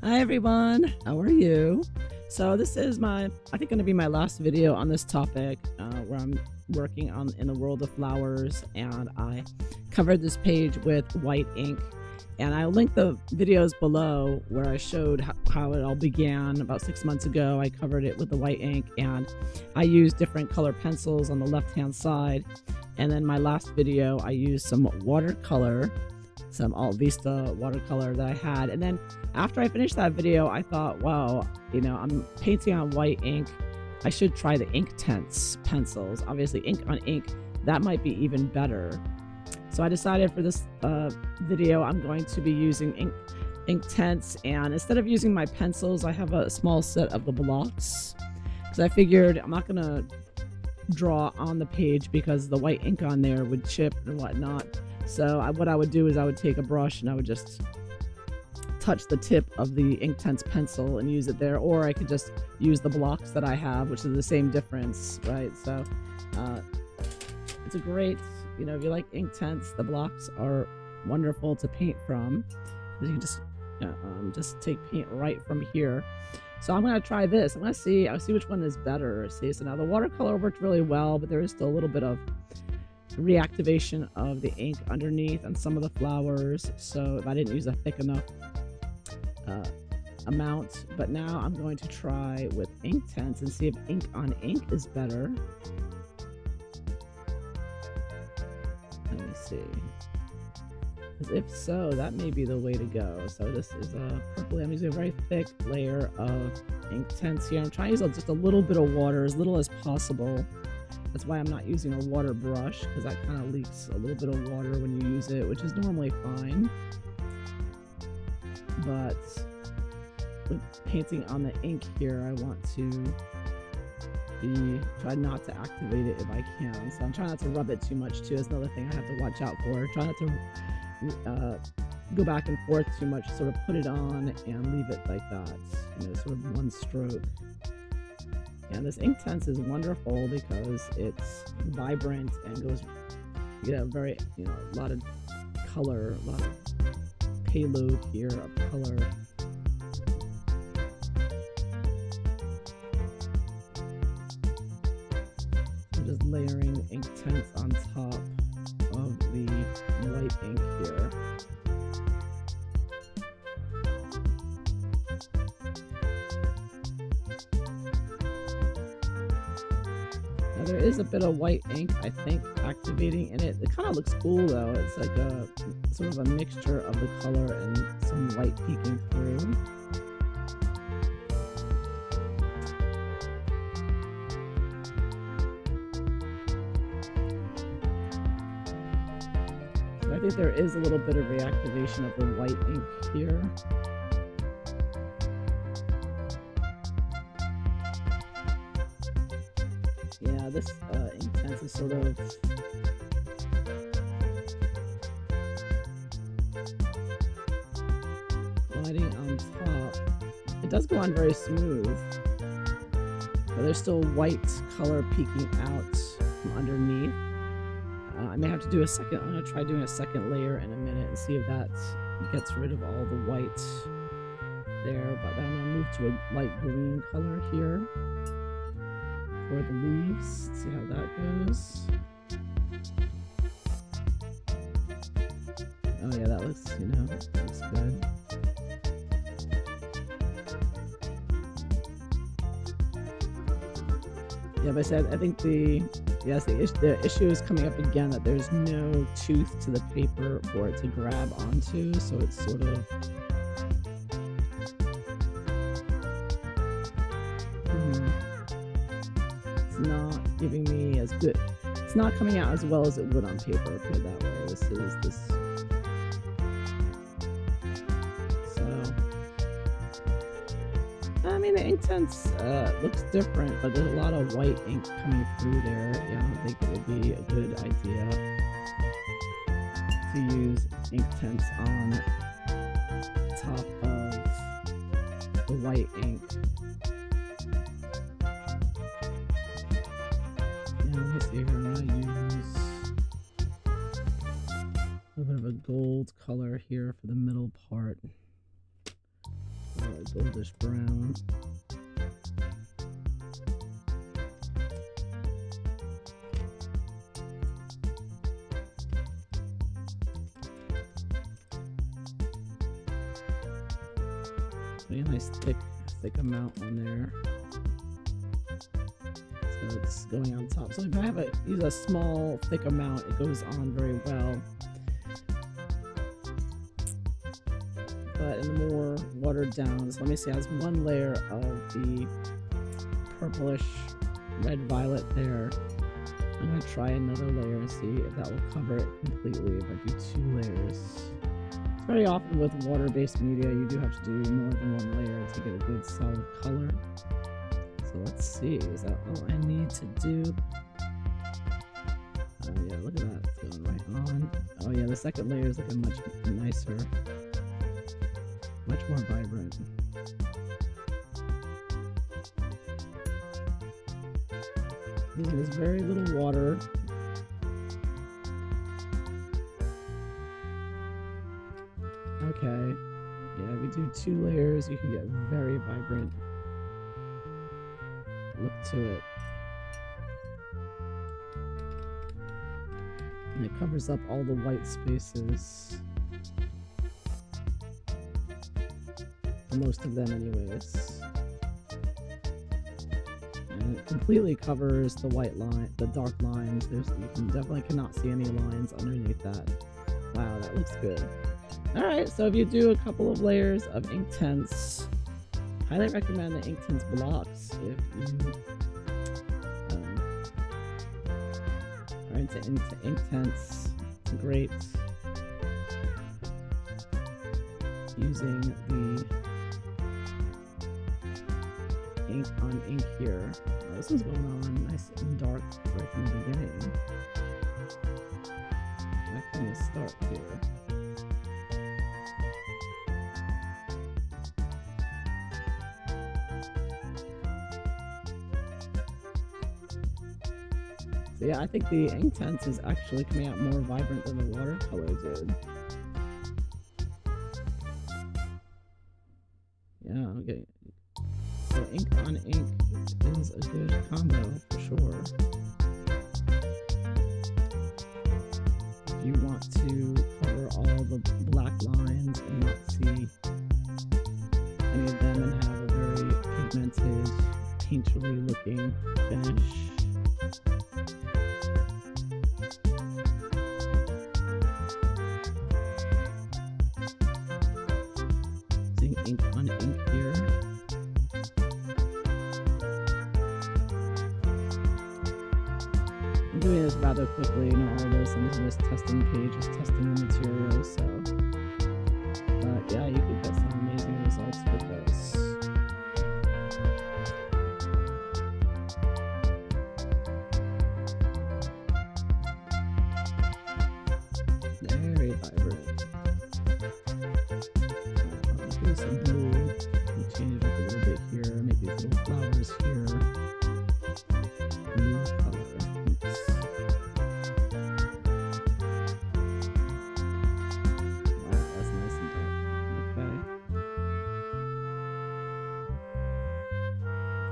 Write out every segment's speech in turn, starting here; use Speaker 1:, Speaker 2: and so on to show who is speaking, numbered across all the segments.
Speaker 1: Hi everyone, how are you? So this is I think going to be my last video on this topic where I'm working on in the world of flowers, and I covered this page with white ink, and I'll link the videos below where I showed how it all began about 6 months ago. I covered it with the white ink, and I used different color pencils on the left hand side, and then my last video I used some watercolor, some Alt Vista watercolor that I had. And then after I finished that video, I thought, wow, I'm painting on white ink. I should try the Inktense pencils. Obviously, ink on ink, that might be even better. So I decided for this video, I'm going to be using Inktense, and instead of using my pencils, I have a small set of the blocks, because I figured I'm not gonna draw on the page because the white ink on there would chip and whatnot. So what I would do is I would take a brush and I would just touch the tip of the Inktense pencil and use it there, or I could just use the blocks that I have, which is the same difference, right? So it's a great, if you like Inktense, the blocks are wonderful to paint from. You can just take paint right from here. So I'm gonna try this. I'll see which one is better. See, so now the watercolor worked really well, but there is still a little bit of reactivation of the ink underneath on some of the flowers, so if I didn't use a thick enough amount. But now I'm going to try with Inktense and see if ink on ink is better. Let me see, because if so, that may be the way to go. So this is purple. I'm using a very thick layer of Inktense here. I'm trying to use just a little bit of water, as little as possible. That's why I'm not using a water brush, because that kind of leaks a little bit of water when you use it, which is normally fine. But with painting on the ink here, I want to try not to activate it if I can. So I'm trying not to rub it too much too. That's another thing I have to watch out for. Try not to go back and forth too much. Sort of put it on and leave it like that. Sort of one stroke. And this Inktense is wonderful because it's vibrant and goes, you get a lot of color, a lot of payload here of color. I'm just layering Inktense on top of the white ink here. There is a bit of white ink, I think, activating in it. It kind of looks cool though. It's like a sort of a mixture of the color and some white peeking through. So I think there is a little bit of reactivation of the white ink here. Yeah, this Inktense is sort of gliding on top. It does go on very smooth, but there's still white color peeking out from underneath. I may have to do I'm going to try doing a second layer in a minute and see if that gets rid of all the white there. But then I'm going to move to a light green color here for the leaves. Let's see how that goes. Oh yeah, that looks, looks good. Yeah, but I think the issue is coming up again, that there's no tooth to the paper for it to grab onto, so it's sort of not giving me as good. It's not coming out as well as it would on paper, put it that way. So I mean, the Inktense looks different, but there's a lot of white ink coming through there. Yeah, I don't think it would be a good idea to use Inktense on top of the white ink. Let me see here. I'm going to use a little bit of a gold color here for the middle part. Goldish brown. A nice thick amount on there. So it's going on top. So if I use a small thick amount, it goes on very well. But in the more watered down, so let me see, it has one layer of the purplish red violet there. I'm going to try another layer and see if that will cover it completely if I do 2 layers. Very often with water-based media, you do have to do more than 1 layer to get a good solid color. So let's see, is that all I need to do? Oh yeah, look at that, it's going right on. Oh yeah, the second layer is looking much nicer, much more vibrant. Using this very little water. Okay, yeah, if you do 2 layers, you can get very vibrant look to it. And it covers up all the white spaces. Most of them anyways. And it completely covers the white line, the dark lines. You definitely cannot see any lines underneath that. Wow, that looks good. Alright, so if you do a couple of layers of Inktense, highly recommend the Inktense blocks if you are into Inktense. It's great using the ink on ink here. This is going on nice and dark right from the beginning. Right from the start here. So yeah, I think the Inktense is actually coming out more vibrant than the watercolor did. Yeah, okay. So ink on ink is a good combo for sure. If you want to cover all the black lines and not see any of them and have a very pigmented, painterly looking finish. Ink on ink here. I'm doing this rather quickly, all this. I'm just testing pages, testing the materials, so. But yeah, you could get some amazing results with this. Very vibrant. Some blue, and change it up a little bit here, make these little flowers here. Blue color. Oops. Wow, that's nice and dark. Okay.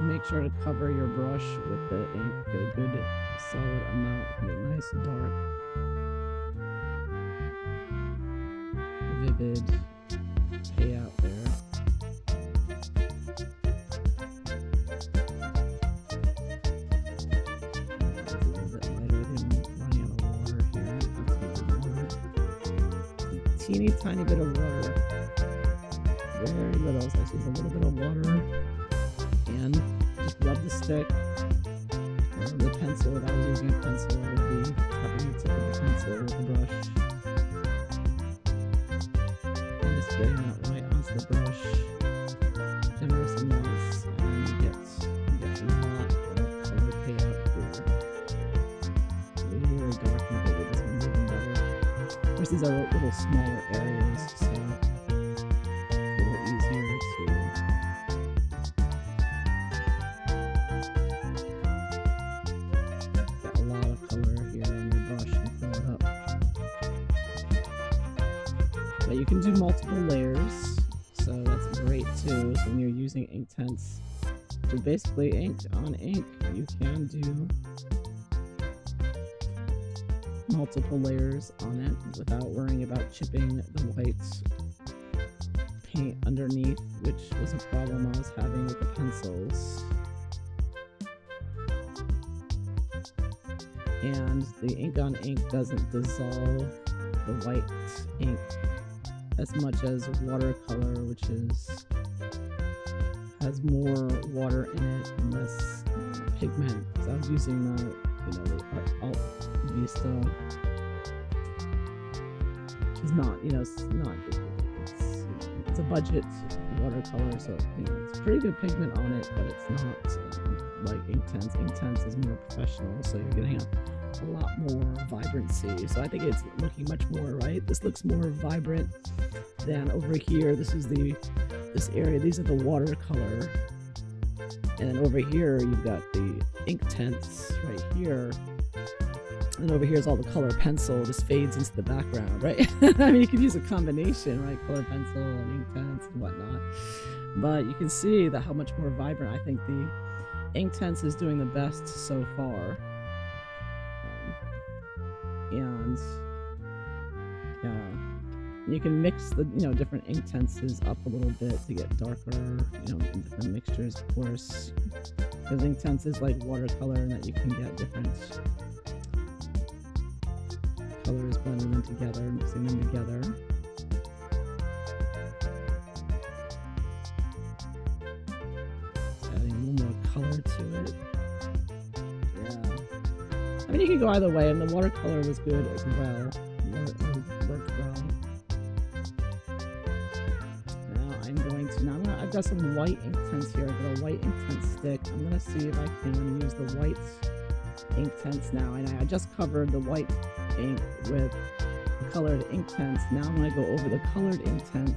Speaker 1: Make sure to cover your brush with the ink, get a good solid amount, and a nice dark, vivid payout there. It's a little bit lighter. I'm running out of water here. That's a little water. A teeny tiny bit of water. Very little. So I use a little bit of water and just rub the stick or the pencil. If I was using a pencil, I would be tapping the tip of the pencil with the brush. Getting that right onto the brush, generous amounts, and you get a lot of color payout here. Really dark and vivid, this one's even better. Of course, these are little smaller areas, so it's a little easier to get a lot of color here on your brush and fill it up. But you can do multiple layers, so that's great too. So when you're using Inktense to basically ink on ink, you can do multiple layers on it without worrying about chipping the white paint underneath, which was a problem I was having with the pencils. And the ink on ink doesn't dissolve the white ink as much as watercolor, which has more water in it and less pigment. So I was using the Alt Vista, which is not, it's a budget watercolor, so it's pretty good pigment on it, but it's not like Inktense. Inktense is more professional, so you're getting a lot more vibrancy. So I think it's looking much more, right? This looks more vibrant than over here. This area, these are the watercolor. And then over here, you've got the Inktense right here. And over here is all the color pencil, just fades into the background, right? I mean, you could use a combination, right? Color pencil and Inktense and whatnot. But you can see that how much more vibrant I think the Inktense is doing the best so far. And yeah, you can mix the different Inktenses up a little bit to get darker, in different mixtures, of course, because Inktense is like watercolor in that you can get different colors, blending them together, mixing them together. Just adding a little more color to it. I mean, you can go either way, and the watercolor was good as well. Worked well. Now I've got some white Inktense here. I've got a white Inktense stick. I'm gonna see if I can use the white Inktense now. And I just covered the white ink with the colored Inktense. Now I'm gonna go over the colored Inktense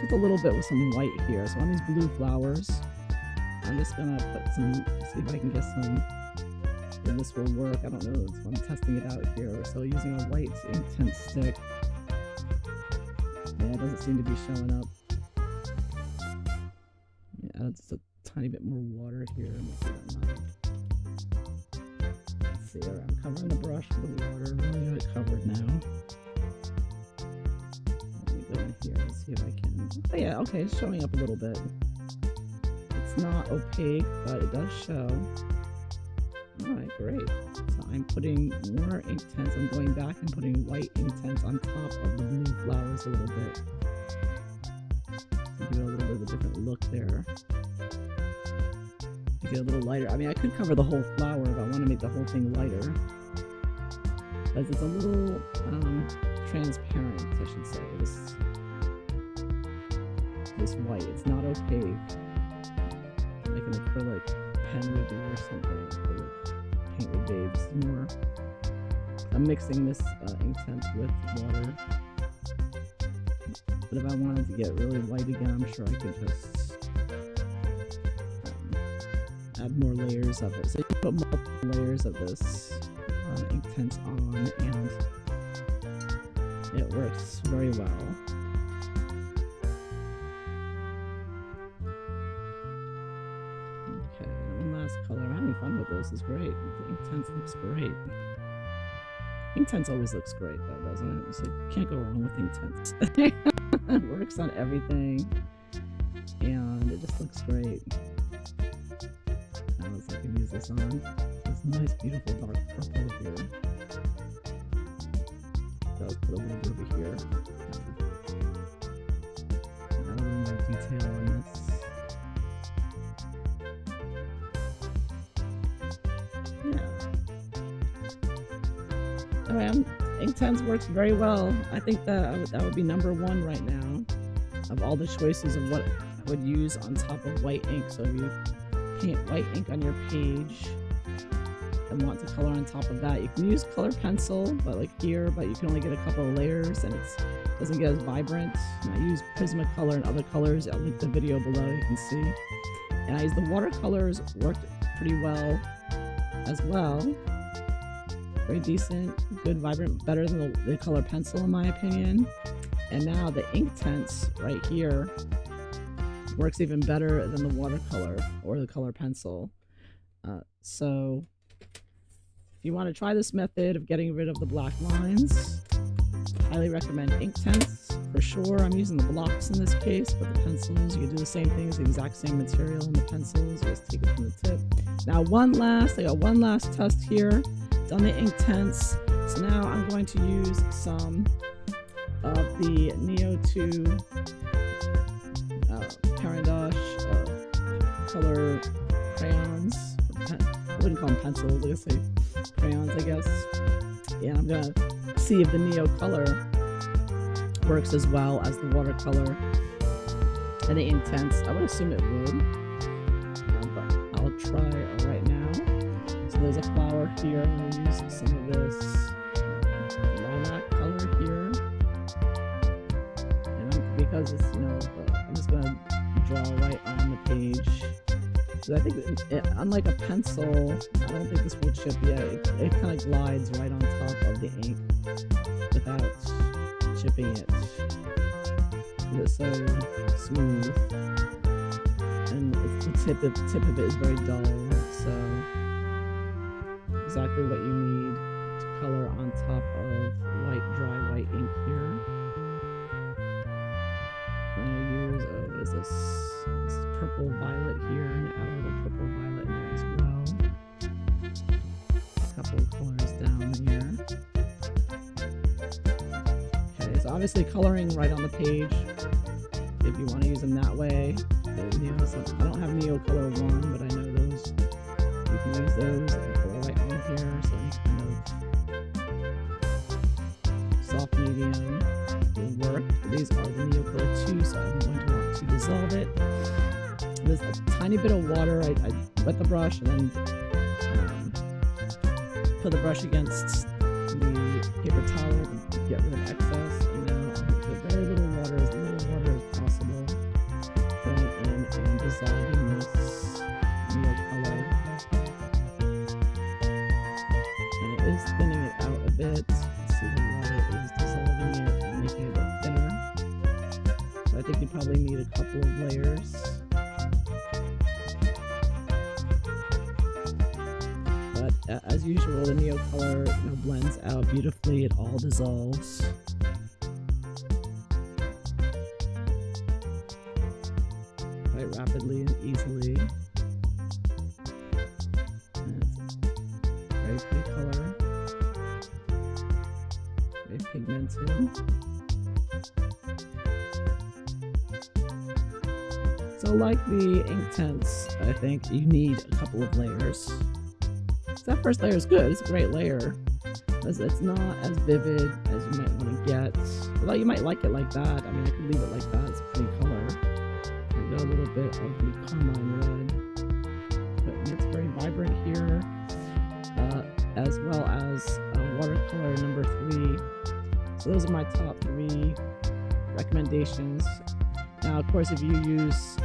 Speaker 1: just a little bit with some white here. So on these blue flowers, I'm just gonna put some, see if I can get some. And this will work. I don't know, so I'm testing it out here. So using a white Inktense stick. Yeah, it doesn't seem to be showing up. Yeah, just a tiny bit more water here. Let's see, all right, I'm covering the brush with the water. Really got it covered now. Let me go in here and see if I can. Oh yeah, okay, it's showing up a little bit. It's not opaque, but it does show. Alright, great. So I'm putting more Inktense. I'm going back and putting white Inktense on top of the blue flowers a little bit. To give it a little bit of a different look there. To get a little lighter. I mean, I could cover the whole flower if I want to make the whole thing lighter. Because it's a little transparent, I should say. This white. It's not opaque. Like an acrylic pen would be or something. Acrylic paint would be. It's more. I'm mixing this Inktense with water. But if I wanted to get really white again, I'm sure I could just add more layers of it. So you put multiple layers of this Inktense on, and it works very well. Okay, one last color. I'm having fun with this. It's great. The Inktense looks great. Inktense always looks great, though, doesn't it? It's like, you can't go wrong with Inktense. It works on everything, and it just looks great. Now I can use this on this nice, beautiful dark purple here. So I'll put a little bit over here. Add a little more detail on this. Yeah. Alright, Inktense works very well. I think that would be number one right now of all the choices of what I would use on top of white ink. So if you paint white ink on your page and want to color on top of that, you can use color pencil, but like here, but you can only get a couple of layers and it doesn't get as vibrant. And I use Prismacolor and other colors. I'll link the video below, you can see. And I use the watercolors, worked pretty well as well. Very decent, good, vibrant, better than the color pencil in my opinion. And now the Inktense right here works even better than the watercolor or the color pencil. So if you want to try this method of getting rid of the black lines, highly recommend Inktense for sure. I'm using the blocks in this case, but the pencils, you can do the same thing. It's the exact same material in the pencils. You just take it from the tip. Now I got one last test here. It's on the Inktense. So now I'm going to use some of the Neo2 color crayons. I wouldn't call them pencils, I guess say crayons, I guess. Yeah, I'm gonna see if the Neocolor works as well as the watercolor and the Inktense. I would assume it would, but I'll try right now. So there's a flower here. I'm gonna use some of this lilac color here, and because it's I'm just gonna draw right on the page. So I think unlike a pencil, I don't think this will chip yet. It kind of glides right on top of the ink without chipping it. It's so smooth, and the tip of it is very dull. So exactly what you need to color on top of dry white ink here. I'm going to use what is this? This is purple violet here, and add a little purple violet in there as well. A couple of colors down here. Okay, so obviously coloring right on the page, if you want to use them that way. I don't have Neocolor1, but I know those. You can use those. You can color right on here, so any kind of soft medium will work. These are the Neocolor2, so I'm going to want to dissolve it. There's a tiny bit of water. I wet the brush and then put the brush against the paper towel to get rid of excess. And now I'll put very little water, as little water as possible, going in and dissolving this Neocolor. And it is thinning it out a bit. See, the water is dissolving it and making it a bit thinner. So I think you probably need a couple of layers. But as usual, the Neocolor blends out beautifully. It all dissolves. Quite rapidly and easily. And it's a very pretty color. Very pigmented. So like the Inktense, I think you need a couple of layers. That first layer is good. It's a great layer. It's not as vivid as you might want to get. Although you might like it like that. I mean, I could leave it like that. It's a pretty color. I've got a little bit of the carmine red. But it's very vibrant here. As well as watercolor number 3. So those are my top 3 recommendations. Now, of course, if you use,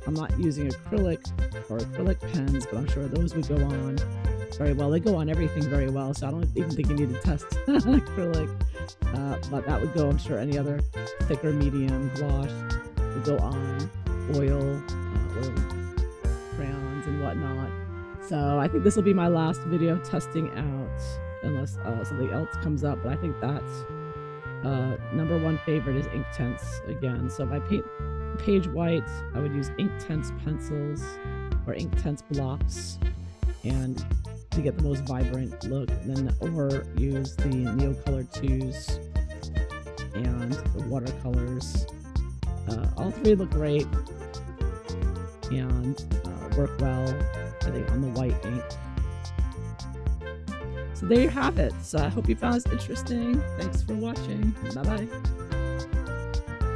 Speaker 1: I'm not using acrylic or acrylic pens, but I'm sure those would go on very well. They go on everything very well, so I don't even think you need to test acrylic. But that would go, I'm sure, any other thicker medium gouache would go on oil crayons and whatnot. So I think this will be my last video testing out, unless something else comes up. But I think that's number 1 favorite is Inktense again. So if I paint page white, I would use Inktense pencils or Inktense blocks, and to get the most vibrant look, or use the Neocolor2s and the watercolors. All 3 look great and work well, I think, on the white ink. So there you have it. So I hope you found this interesting. Thanks for watching. Bye bye.